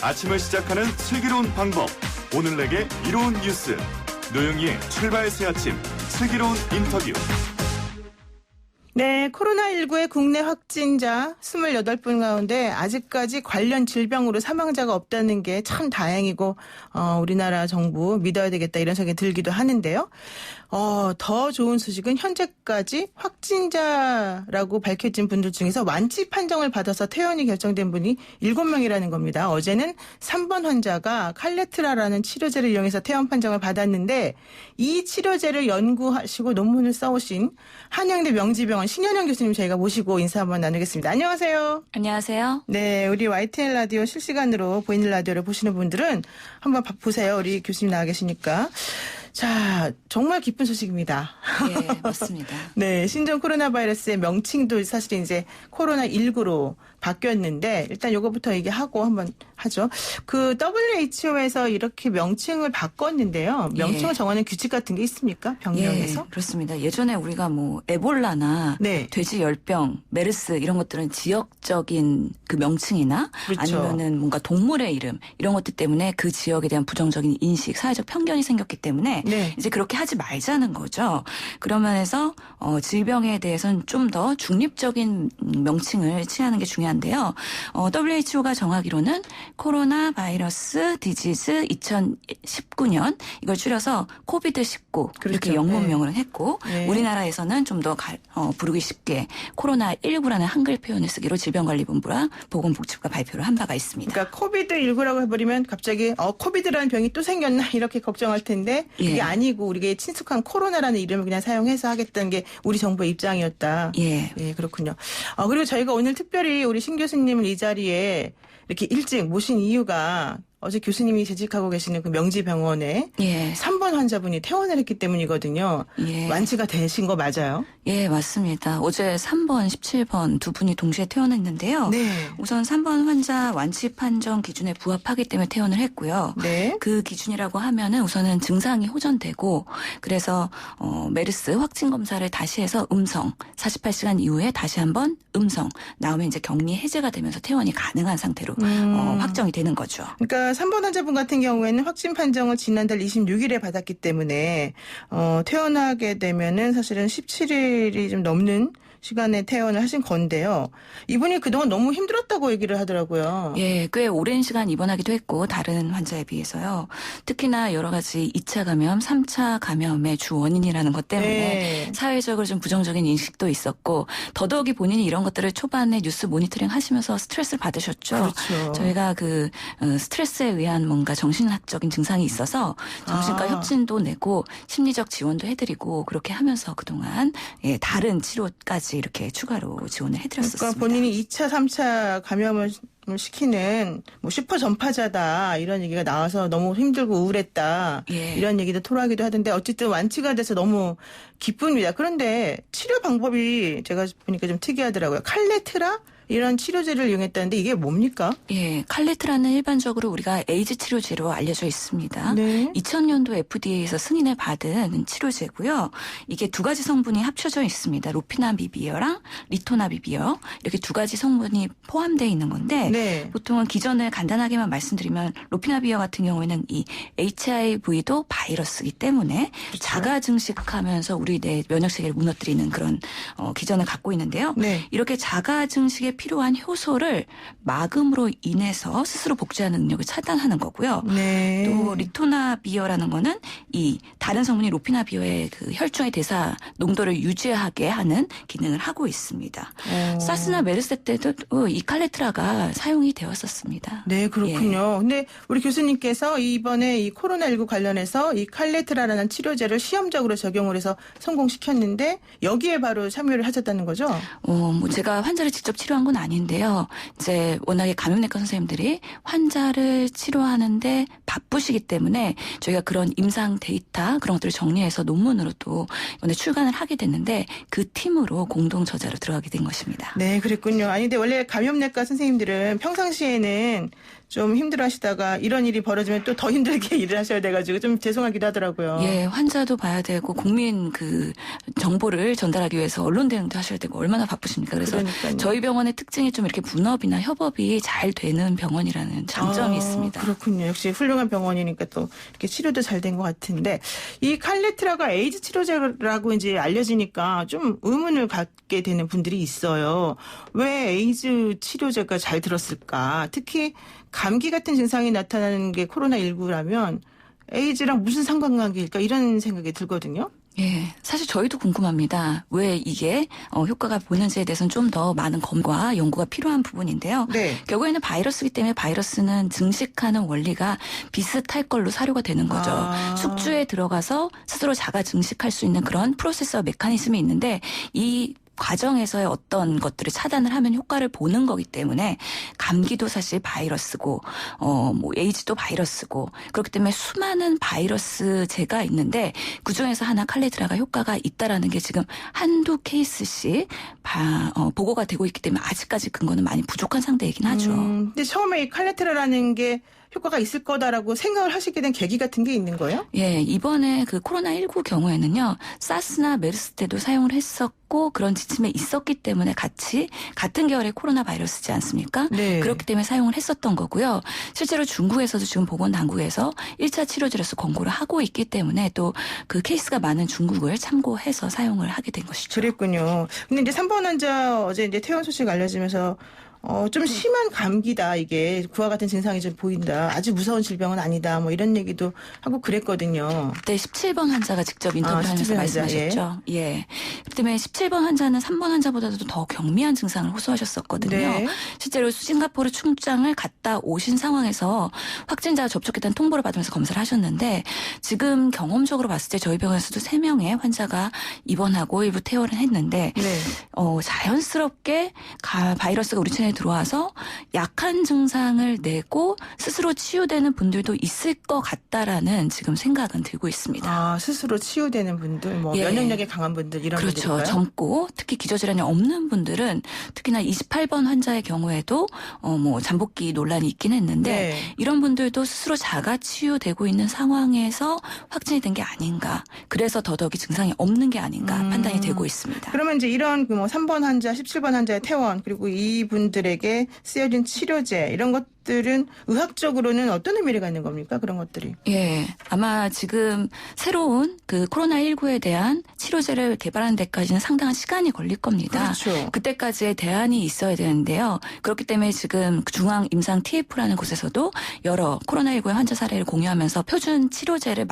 아침을 시작하는 슬기로운 방법. 오늘 내게 이로운 뉴스. 노영희의 출발 새 아침 슬기로운 인터뷰. 네, 코로나19의 국내 확진자 28분 가운데 아직까지 관련 질병으로 사망자가 없다는 게 참 다행이고 우리나라 정부 믿어야 되겠다 이런 생각이 들기도 하는데요. 더 좋은 소식은 현재까지 확진자라고 밝혀진 분들 중에서 완치 판정을 받아서 퇴원이 결정된 분이 7명이라는 겁니다. 어제는 3번 환자가 칼레트라라는 치료제를 이용해서 퇴원 판정을 받았는데 이 치료제를 연구하시고 논문을 써오신 한양대 명지병원 신현영 교수님 저희가 모시고 인사 한번 나누겠습니다. 안녕하세요. 안녕하세요. 네, 우리 YTN 라디오 실시간으로 보이는 라디오를 보시는 분들은 한번 보세요. 우리 교수님 나와 계시니까. 자, 정말 기쁜 소식입니다. 네, 맞습니다. 네, 신종 코로나 바이러스의 명칭도 사실 이제 코로나19로 바뀌었는데 일단 요거부터 얘기하고 한번 하죠. 그 WHO에서 이렇게 명칭을 바꿨는데요. 명칭을 정하는 규칙 같은 게 있습니까? 병명에서? 예, 그렇습니다. 예전에 우리가 뭐 에볼라나 네. 돼지 열병, 메르스 이런 것들은 지역적인 그 명칭이나 그렇죠. 아니면은 뭔가 동물의 이름 이런 것들 때문에 그 지역에 대한 부정적인 인식, 사회적 편견이 생겼기 때문에 네. 이제 그렇게 하지 말자는 거죠. 그런 면에서 질병에 대해서는 좀 더 중립적인 명칭을 취하는 게 중요한데요. WHO가 정하기로는 코로나 바이러스 디지즈 2019년 이걸 줄여서 코비드19 그렇죠. 이렇게 영문명을 했고 네. 우리나라에서는 좀 더 부르기 쉽게 코로나19라는 한글 표현을 쓰기로 질병관리본부와 보건복지부가 발표를 한 바가 있습니다. 그러니까 코비드19라고 해버리면 갑자기 코비드라는 병이 또 생겼나 이렇게 걱정할 텐데 그게 예. 아니고 우리가 친숙한 코로나라는 이름을 그냥 사용해서 하겠다는 게 우리 정부의 입장이었다. 예. 예, 그렇군요. 그리고 저희가 오늘 특별히 우리 신 교수님을 이 자리에 이렇게 일찍 모신 이유가 어제 교수님이 재직하고 계시는 그 명지병원에 예. 3번 환자분이 퇴원을 했기 때문이거든요. 예. 완치가 되신 거 맞아요? 예, 맞습니다. 어제 3번, 17번 두 분이 동시에 퇴원했는데요. 네. 우선 3번 환자 완치 판정 기준에 부합하기 때문에 퇴원을 했고요. 네. 그 기준이라고 하면은 우선은 증상이 호전되고 그래서 메르스 확진 검사를 다시 해서 음성 48시간 이후에 다시 한번 음성 나오면 이제 격리 해제가 되면서 퇴원이 가능한 상태로 확정이 되는 거죠. 그러니까 3번 환자분 같은 경우에는 확진 판정을 지난달 26일에 받았기 때문에 퇴원하게 되면은 사실은 17일이 좀 넘는 시간에 퇴원을 하신 건데요. 이분이 그동안 너무 힘들었다고 얘기를 하더라고요. 예, 꽤 오랜 시간 입원하기도 했고 다른 환자에 비해서요. 특히나 여러 가지 2차 감염, 3차 감염의 주 원인이라는 것 때문에 네. 사회적으로 좀 부정적인 인식도 있었고 더더욱이 본인이 이런 것들을 초반에 뉴스 모니터링 하시면서 스트레스를 받으셨죠. 그렇죠. 저희가 그 스트레스에 의한 뭔가 정신학적인 증상이 있어서 정신과 협진도 내고 심리적 지원도 해드리고 그렇게 하면서 그동안 다른 치료까지 이렇게 추가로 지원을 해드렸었습니다. 그러니까 본인이 2차, 3차 감염을 시키는 뭐 슈퍼 전파자다 이런 얘기가 나와서 너무 힘들고 우울했다 예. 이런 얘기도 토로하기도 하던데 어쨌든 완치가 돼서 너무 기쁩니다. 그런데 치료 방법이 제가 보니까 좀 특이하더라고요. 칼레트라? 이런 치료제를 이용했다는데 이게 뭡니까? 예, 칼레트라는 일반적으로 우리가 에이즈 치료제로 알려져 있습니다. 네. 2000년도 FDA에서 승인을 받은 치료제고요. 이게 두 가지 성분이 합쳐져 있습니다. 로피나비비어랑 리토나비비어 이렇게 두 가지 성분이 포함되어 있는 건데 네. 보통은 기전을 간단하게만 말씀드리면 로피나비어 같은 경우에는 이 HIV도 바이러스이기 때문에 그렇죠. 자가 증식하면서 우리 내 면역 세계를 무너뜨리는 그런 기전을 갖고 있는데요. 네. 이렇게 자가 증식에 필요한 효소를 막음으로 인해서 스스로 복제하는 능력을 차단하는 거고요. 네. 또 리토나비어라는 거는 이 다른 성분이 로피나비어의 그 혈중의 대사 농도를 유지하게 하는 기능을 하고 있습니다. 사스나 메르스 때도 이 칼레트라가 사용이 되었었습니다. 네, 그렇군요. 예. 근데 우리 교수님께서 이번에 이 코로나19 관련해서 이 칼레트라라는 치료제를 시험적으로 적용을 해서 성공시켰는데 여기에 바로 참여를 하셨다는 거죠? 뭐 제가 환자를 직접 치료한 건 아닌데요. 이제 워낙에 감염내과 선생님들이 환자를 치료하는데 바쁘시기 때문에 저희가 그런 임상 데이터 그런 것들을 정리해서 논문으로 또 이번에 출간을 하게 됐는데 그 팀으로 공동 저자로 들어가게 된 것입니다. 네, 그랬군요. 아니, 근데 원래 감염내과 선생님들은 평상시에는 좀 힘들어하시다가 이런 일이 벌어지면 또 더 힘들게 일을 하셔야 돼가지고 좀 죄송하기도 하더라고요. 예, 환자도 봐야 되고 국민 그 정보를 전달하기 위해서 언론 대응도 하셔야 되고 얼마나 바쁘십니까? 그래서 그러니까요. 저희 병원의 특징이 좀 이렇게 분업이나 협업이 잘 되는 병원이라는 장점이 있습니다. 그렇군요. 역시 훌륭한 병원이니까 또 이렇게 치료도 잘 된 것 같은데 이 칼레트라가 에이즈 치료제라고 이제 알려지니까 좀 의문을 갖게 되는 분들이 있어요. 왜 에이즈 치료제가 잘 들었을까? 특히 감기 같은 증상이 나타나는 게 코로나19라면 에이즈랑 무슨 상관관계일까? 이런 생각이 들거든요. 예, 사실 저희도 궁금합니다. 왜 이게 효과가 보는지에 대해서는 좀 더 많은 검과 연구가 필요한 부분인데요. 네. 결국에는 바이러스이기 때문에 바이러스는 증식하는 원리가 비슷할 걸로 사료가 되는 거죠. 아. 숙주에 들어가서 스스로 자가 증식할 수 있는 그런 프로세서 메커니즘이 있는데 이 과정에서의 어떤 것들을 차단을 하면 효과를 보는 거기 때문에 감기도 사실 바이러스고 뭐 에이즈도 바이러스고 그렇기 때문에 수많은 바이러스제가 있는데 그중에서 하나 칼레트라가 효과가 있다라는 게 지금 한두 케이스씩 보고가 되고 있기 때문에 아직까지 근거는 많이 부족한 상태이긴 하죠. 근데 처음에 이 칼레트라라는 게 효과가 있을 거다라고 생각을 하시게 된 계기 같은 게 있는 거예요? 예, 이번에 그 코로나19 경우에는요, 사스나 메르스 때도 사용을 했었고, 그런 지침에 있었기 때문에 같은 계열의 코로나 바이러스지 않습니까? 네. 그렇기 때문에 사용을 했었던 거고요. 실제로 중국에서도 지금 보건당국에서 1차 치료제로서 권고를 하고 있기 때문에 또 그 케이스가 많은 중국을 참고해서 사용을 하게 된 것이죠. 그랬군요. 근데 이제 3번 환자 어제 이제 퇴원 소식 알려지면서 좀 심한 감기다, 이게. 그와 같은 증상이 좀 보인다. 아주 무서운 질병은 아니다. 뭐 이런 얘기도 하고 그랬거든요. 그때 17번 환자가 직접 인터뷰를 하면서 17번 환자, 말씀하셨죠. 예. 그렇기 때문에 17번 환자는 3번 환자보다도 더 경미한 증상을 호소하셨었거든요. 네. 실제로 싱가포르 출장을 갔다 오신 상황에서 확진자가 접촉했다는 통보를 받으면서 검사를 하셨는데 지금 경험적으로 봤을 때 저희 병원에서도 3명의 환자가 입원하고 일부 퇴원을 했는데 네. 자연스럽게 바이러스가 우리 체내에 들어와서 약한 증상을 내고 스스로 치유되는 분들도 있을 것 같다라는 지금 생각은 들고 있습니다. 아, 스스로 치유되는 분들, 뭐 예. 면역력이 강한 분들 이런 그렇죠. 분들일까요? 젊고 특히 기저질환이 없는 분들은 특히나 28번 환자의 경우에도 뭐 잠복기 논란이 있긴 했는데 네. 이런 분들도 스스로 자가 치유되고 있는 상황에서 확진이 된 게 아닌가. 그래서 더더욱이 증상이 없는 게 아닌가 판단이 되고 있습니다. 그러면 이제 이런 그 뭐 3번 환자, 17번 환자의 퇴원, 그리고 이분들에게 쓰여진 치료제 이런 것들은 의학적으로는 어떤 의미를 갖는 겁니까? 그런 것들이. 예, 아마 지금 새로운 그 코로나19에 대한 치료제를 개발하는 데까지는 상당한 시간이 걸릴 겁니다. 그렇죠. 그때까지의 대안이 있어야 되는데요. 그렇기 때문에 지금 중앙 임상 TF라는 곳에서도 여러 코로나19의 환자 사례를 공유하면서 표준 치료제를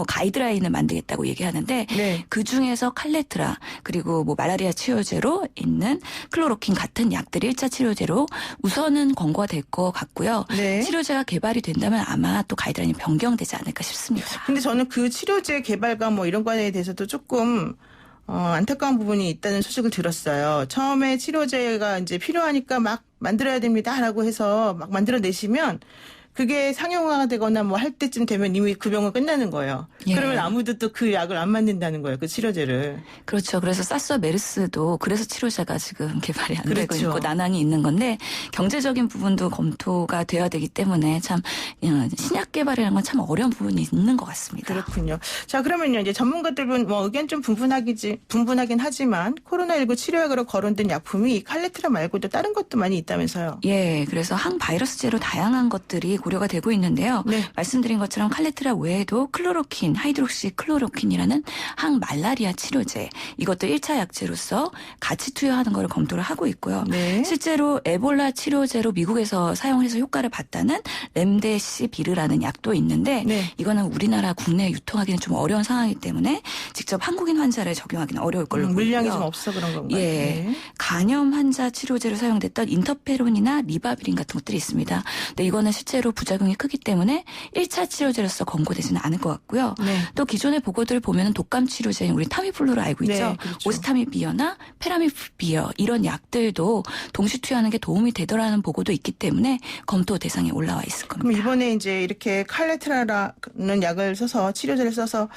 가이드라인을 만들겠다고 얘기하는데 네. 그 중에서 칼레트라 그리고 뭐 말라리아 치료제로 있는 클로로킨 같은 약들이 1차 치료제로 우선은 권고가 될 것 같고요. 네. 치료제가 개발이 된다면 아마 또 가이드라인이 변경되지 않을까 싶습니다. 근데 저는 그 치료제 개발과 뭐 이런 거에 대해서도 조금 안타까운 부분이 있다는 소식을 들었어요. 처음에 치료제가 이제 필요하니까 막 만들어야 됩니다라고 해서 막 만들어내시면 그게 상용화가 되거나 뭐 할 때쯤 되면 이미 그 병은 끝나는 거예요. 예. 그러면 아무도 또 그 약을 안 만든다는 거예요. 그 치료제를. 그렇죠. 그래서 사스와 메르스도 그래서 치료제가 지금 개발이 안 되고 그렇죠. 있고 난항이 있는 건데 경제적인 부분도 검토가 돼야 되기 때문에 참 신약 개발이라는 건 참 어려운 부분이 있는 것 같습니다. 그렇군요. 자, 그러면요. 이제 전문가들은 뭐 의견 좀 분분하긴 하지만 코로나19 치료약으로 거론된 약품이 이 칼레트라 말고도 다른 것도 많이 있다면서요. 예, 그래서 항바이러스제로 다양한 것들이 고려가 되고 있는데요. 네. 말씀드린 것처럼 칼레트라 외에도 클로로킨, 하이드록시 클로로킨이라는 항말라리아 치료제 이것도 1차 약제로서 같이 투여하는 것을 검토를 하고 있고요. 네. 실제로 에볼라 치료제로 미국에서 사용해서 효과를 봤다는 렘데시비르라는 약도 있는데 네. 이거는 우리나라 국내에 유통하기는 좀 어려운 상황이기 때문에 직접 한국인 환자를 적용하기는 어려울 걸로 보고요. 물량이 좀 없어 그런 건가요? 예, 네. 간염 환자 치료제로 사용됐던 인터페론이나 리바비린 같은 것들이 있습니다. 근데 이거는 실제로 실제로 부작용이 크기 때문에 1차 치료제로서 권고되지는 않을 것 같고요. 네. 또 기존의 보고들을 보면 독감 치료제인 우리 타미플루를 알고 있죠. 네, 그렇죠. 오스타미비어나 페라미비어 이런 약들도 동시 투여하는 게 도움이 되더라는 보고도 있기 때문에 검토 대상에 올라와 있을 겁니다. 그럼 이번에 이제 이렇게 칼레트라라는 약을 써서 치료제를 써서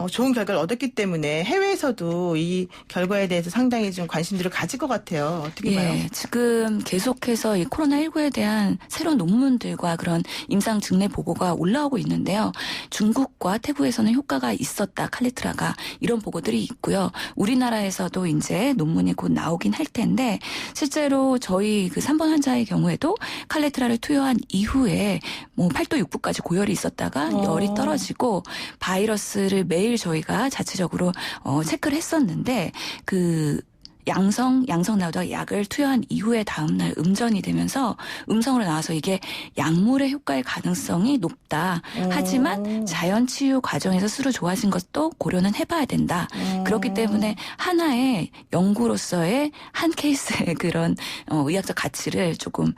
좋은 결과를 얻었기 때문에 해외에서도 이 결과에 대해서 상당히 좀 관심들을 가질 것 같아요. 어떻게 봐요? 예, 지금 계속해서 이 코로나19에 대한 새로운 논문들과 그런 임상 증례 보고가 올라오고 있는데요. 중국과 태국에서는 효과가 있었다, 칼리트라가 이런 보고들이 있고요. 우리나라에서도 이제 논문이 곧 나오긴 할 텐데 실제로 저희 그 3번 환자의 경우에도 칼리트라를 투여한 이후에 뭐 8도 6부까지 고열이 있었다가 열이 떨어지고 바이러스를 매일 저희가 자체적으로 체크를 했었는데 그 양성 나오다가 약을 투여한 이후에 다음날 음전이 되면서 음성으로 나와서 이게 약물의 효과의 가능성이 높다. 하지만 자연 치유 과정에서 스스로 좋아진 것도 고려는 해봐야 된다. 그렇기 때문에 하나의 연구로서의 한 케이스의 그런 의학적 가치를 조금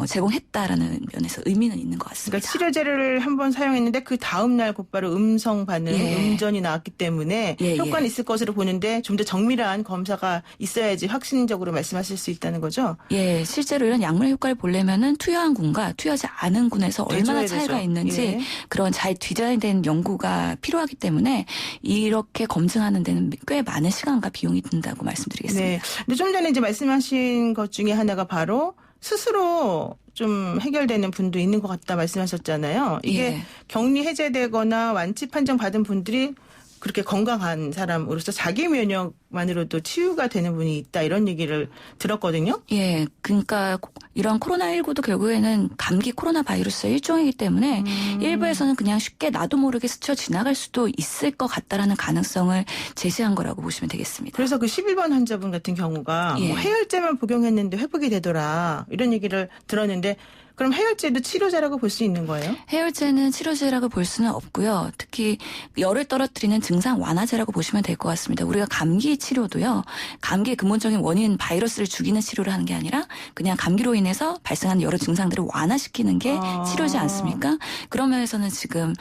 제공했다라는 면에서 의미는 있는 것 같습니다. 그러니까 치료제를 한번 사용했는데 그 다음날 곧바로 음성 반응, 음전이 나왔기 때문에 효과는 있을 것으로 보는데 좀 더 정밀한 검사가 있어야지 확신적으로 말씀하실 수 있다는 거죠? 예, 실제로 이런 약물 효과를 보려면은 투여한 군과 투여하지 않은 군에서 얼마나 차이가 있는지 그런 잘 디자인된 연구가 필요하기 때문에 이렇게 검증하는 데는 꽤 많은 시간과 비용이 든다고 말씀드리겠습니다. 네. 근데 좀 전에 이제 말씀하신 것 중에 하나가 바로 스스로 좀 해결되는 분도 있는 것 같다 말씀하셨잖아요. 이게 격리 해제되거나 완치 판정 받은 분들이 그렇게 건강한 사람으로서 자기 면역만으로도 치유가 되는 분이 있다 이런 얘기를 들었거든요. 예, 그러니까 이런 코로나19도 결국에는 감기 코로나 바이러스의 일종이기 때문에 일부에서는 그냥 쉽게 나도 모르게 스쳐 지나갈 수도 있을 것 같다라는 가능성을 제시한 거라고 보시면 되겠습니다. 그래서 그 11번 환자분 같은 경우가 뭐 해열제만 복용했는데 회복이 되더라 이런 얘기를 들었는데 그럼 해열제도 치료제라고 볼 수 있는 거예요? 해열제는 치료제라고 볼 수는 없고요. 특히 열을 떨어뜨리는 증상 완화제라고 보시면 될 것 같습니다. 우리가 감기 치료도요. 감기의 근본적인 원인 바이러스를 죽이는 치료를 하는 게 아니라 그냥 감기로 인해서 발생하는 여러 증상들을 완화시키는 게 치료지 않습니까? 그런 면에서는 지금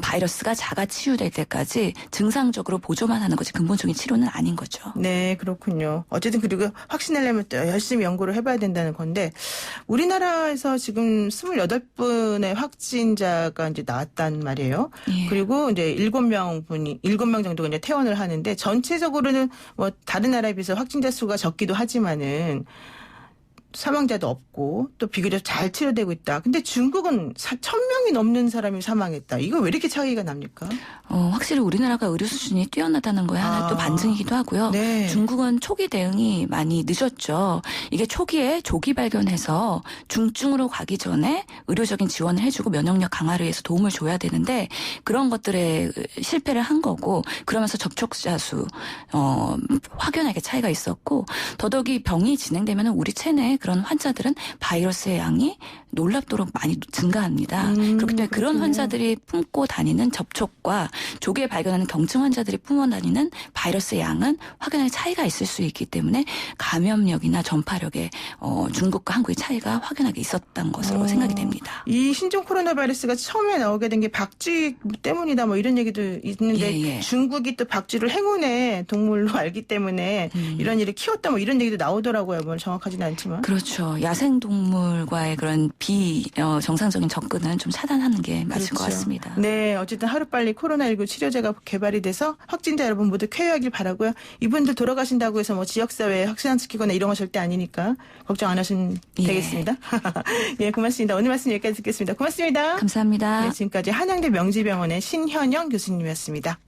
바이러스가 자가 치유될 때까지 증상적으로 보조만 하는 것이 근본적인 치료는 아닌 거죠. 네, 그렇군요. 어쨌든 그리고 확신하려면 또 열심히 연구를 해봐야 된다는 건데 우리나라에서 지금 28분의 확진자가 이제 나왔단 말이에요. 그리고 이제 7명 정도가 이제 퇴원을 하는데 전체적으로는 뭐 다른 나라에 비해서 확진자 수가 적기도 하지만은 사망자도 없고 또 비교적 잘 치료되고 있다. 근데 중국은 1,000명이 넘는 사람이 사망했다. 이거 왜 이렇게 차이가 납니까? 확실히 우리나라가 의료 수준이 뛰어나다는 거에 하나 또 반증이기도 하고요. 네. 중국은 초기 대응이 많이 늦었죠. 이게 초기에 조기 발견해서 중증으로 가기 전에 의료적인 지원을 해주고 면역력 강화를 위해서 도움을 줘야 되는데 그런 것들에 실패를 한 거고 그러면서 접촉자 수 확연하게 차이가 있었고 더더욱이 병이 진행되면 우리 체내에 그런 환자들은 바이러스의 양이 놀랍도록 많이 증가합니다. 그렇기 때문에 그런 환자들이 품고 다니는 접촉과 조기에 발견하는 경증 환자들이 품어 다니는 바이러스의 양은 확연하게 차이가 있을 수 있기 때문에 감염력이나 전파력에 중국과 한국의 차이가 확연하게 있었던 것으로 생각이 됩니다. 이 신종 코로나 바이러스가 처음에 나오게 된 게 박쥐 때문이다 뭐 이런 얘기도 있는데 중국이 또 박쥐를 행운의 동물로 알기 때문에 이런 일을 키웠다 뭐 이런 얘기도 나오더라고요. 뭐 정확하지는 않지만. 그렇죠. 야생동물과의 그런 정상적인 접근은 좀 차단하는 게 맞을 것 같습니다. 네. 어쨌든 하루빨리 코로나19 치료제가 개발이 돼서 확진자 여러분 모두 쾌유하길 바라고요. 이분들 돌아가신다고 해서 뭐 지역사회에 확산시키거나 이런 거 절대 아니니까 걱정 안 하시면 되겠습니다. 예, 고맙습니다. 오늘 말씀 여기까지 듣겠습니다. 고맙습니다. 감사합니다. 네, 지금까지 한양대 명지병원의 신현영 교수님이었습니다.